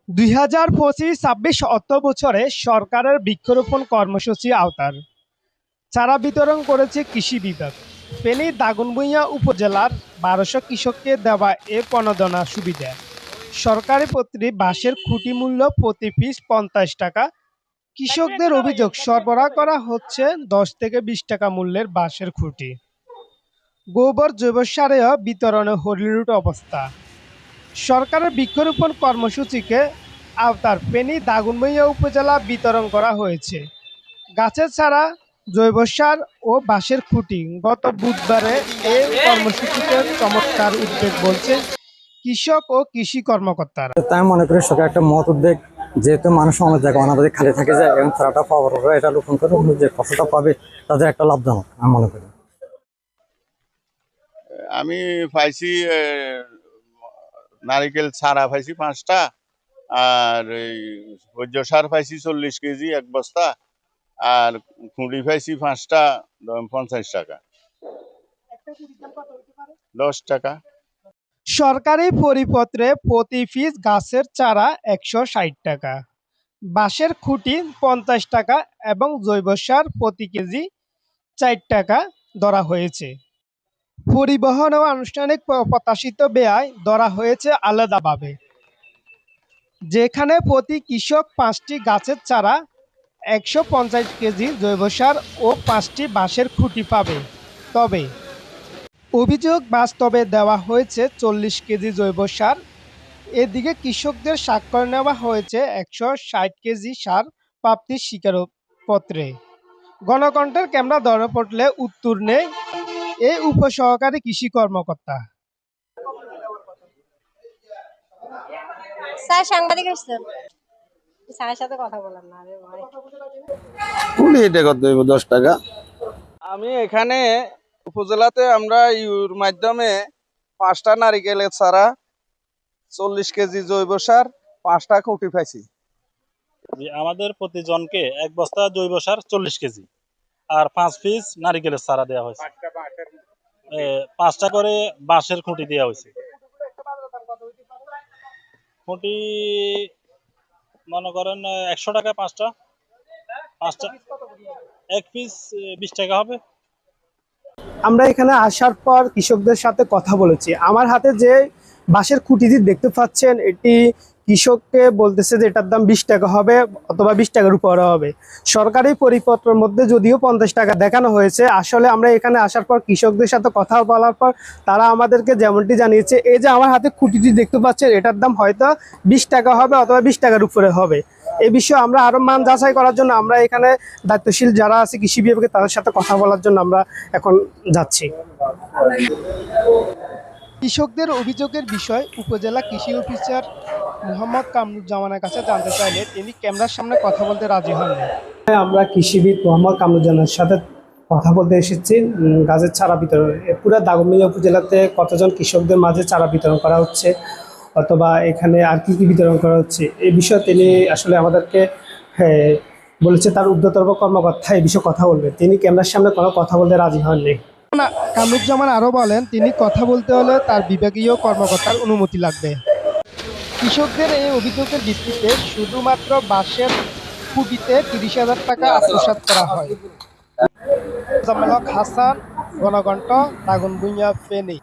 ২০২৫-২৬ অর্থবছরে সরকারের বৃক্ষরোপণ কর্মসূচি আওতার চারা বিতরণ করেছে কৃষি বিভাগ। ফেনীর দাগনভূঞা উপজেলার ১২০০ কৃষককে দেওয়া এ প্রণোদনা সুবিধা। সরকারি প্রতি বাঁশের খুঁটি মূল্য প্রতি পিস ৫০ টাকা। কৃষকদের অভিযোগ, সরবরাহ করা হচ্ছে ১০ থেকে ২০ টাকা মূল্যের বাঁশের খুঁটি। গোবর জৈব সারেও বিতরণে হরিলুট অবস্থা। সরকারের বৃক্ষরোপণ কর্মসূচিকে আওতার ফেনী দাগনভূঞা উপজেলা বিতরণ করা হয়েছে গাছের চারা, জৈব সার ও বাঁশের খুঁটি। গত বুধবারে এই কর্মসূচিতে চমৎকার উদ্যোগ বলছে কৃষক ও কৃষি কর্মকর্তারা। তাই মনে করি সরকার একটা মহৎ উদ্যোগ, যেহেতু মানুষ সমাজ জায়গা অনাবাদী খালি থাকে যায় এবং চারাটা পাওয়ার পরে এটা রোপণ করে যে ফসলটা পাবে তাদের একটা লাভজনক আমি মনে করি। আমি পাইছি নারিকেল ছাড়া পাইছি 5টা, আর এই সূর্য সার পাইছি 40 কেজি 1 বস্তা, আর খুঁড়ি পাইছি 5টা 50 টাকা, 10 টাকা। সরকারি পরিপত্রে প্রতি পিস গাছের চারা ১৬০ টাকা, বাঁশের খুঁটি ৫০ টাকা এবং জৈব সার প্রতি কেজি ৪ টাকা ধরা হয়েছে। পরিবহন ও আনুষ্ঠানিক প্রত্যাশিত ব্যয় ধরা হয়েছে আলাদাভাবে, যেখানে প্রতি কৃষক 5টি গাছের চারা, ১৫০ কেজি জৈব সার ও 5টি বাঁশের খুঁটি পাবে। তবে অভিযোগ, বাস্তবে দেওয়া হয়েছে 40 কেজি জৈব সার। এদিকে কৃষকদের স্বাক্ষর নেওয়া হয়েছে ১৬০ কেজি সার প্রাপ্তির স্বীকারোপত্রে। গণকণ্ঠের ক্যামেরা ধরা পড়লে উত্তর নেই এই উপসহকারী কৃষি কর্মকর্তা। স্যার সাংবাদিক আসছেন, স্যারের সাথে কথা বলেন না। আরে ভাই, কুলি এটা কত 10 টাকা। আমি এখানে উপজেলাতে আমরা ইউর মাধ্যমে 5টা নারিকেলের চারা, 40 কেজি জৈব সার, 5টা খুঁটি পাইছি। আমাদের প্রতিজনকে 1 বস্তা জৈব সার 40 কেজি আর 5 পিস নারিকেলের চারা দেওয়া হয়েছে। 5টা করে বাঁশের খুঁটি দেওয়া হয়েছে। খুঁটি মনে করেন 100 টাকা 5টা, 1 পিস 20 টাকা হবে। আমরা এখানে আসার পর কৃষকদের সাথে কথা বলেছি। আমার হাতে যে বাঁশের খুঁটিটি দেখতে পাচ্ছেন, এটি কৃষককে বলতেছে যে এটার দাম 20 টাকা হবে অথবা 20 টাকার উপরে হবে। সরকারি পরিপত্রের মধ্যে যদিও 50 টাকা দেখানো হয়েছে, আসলে আমরা এখানে আসার পর কৃষকদের সাথে কথা বলার পর তারা আমাদেরকে যেমনটি জানিয়েছে, এই যে আমার হাতে খুঁটিটি দেখতে পাচ্ছেন, এটার দাম হয়তো 20 টাকা হবে অথবা 20 টাকার উপরে হবে। এই বিষয়ে আমরা আরো মান যাচাই করার জন্য আমরা এখানে দায়িত্বশীল যারা আছে কৃষি বিভাগে তাদের সাথে কথা বলার জন্য আমরা এখন যাচ্ছি। কৃষকদের অভিযোগের বিষয় উপজেলা কৃষি অফিসার মোহাম্মদ কামরুজ্জামানের কাছে জানতে চাইলে তিনি ক্যামেরার সামনে কথা বলতে রাজি হননি। আমরা কৃষিবিদ মোহাম্মদ কামরুজ্জামানের সাথে কথা বলতে এসেছি গাছের চারা বিতরণ। পুরো দাগনভূঞা উপজেলাতে কতজন কৃষকদের মাঝে চারা বিতরণ করা হচ্ছে অথবা এখানে আর কি কি বিতরণ করা হচ্ছে, এই বিষয়ে তিনি আসলে আমাদেরকে বলেছে তার ঊর্ধ্বতন কর্মকর্তা এই বিষয়ে কথা বলবে। তিনি ক্যামেরার সামনে কোনো কথা বলতে রাজি হননি। কামরুজ্জামান আরও বলেন, তিনি কথা বলতে হলে তার বিভাগীয় কর্মকর্তার অনুমতি লাগবে। কৃষকদের এই অভিযোগের ভিত্তিতে শুধুমাত্র বাঁশের খুঁটিতে ৩০,০০০ টাকা আত্মসাৎ করা হয়। হাসান, গণকণ্ঠ, দাগনভূঞা, ফেনী।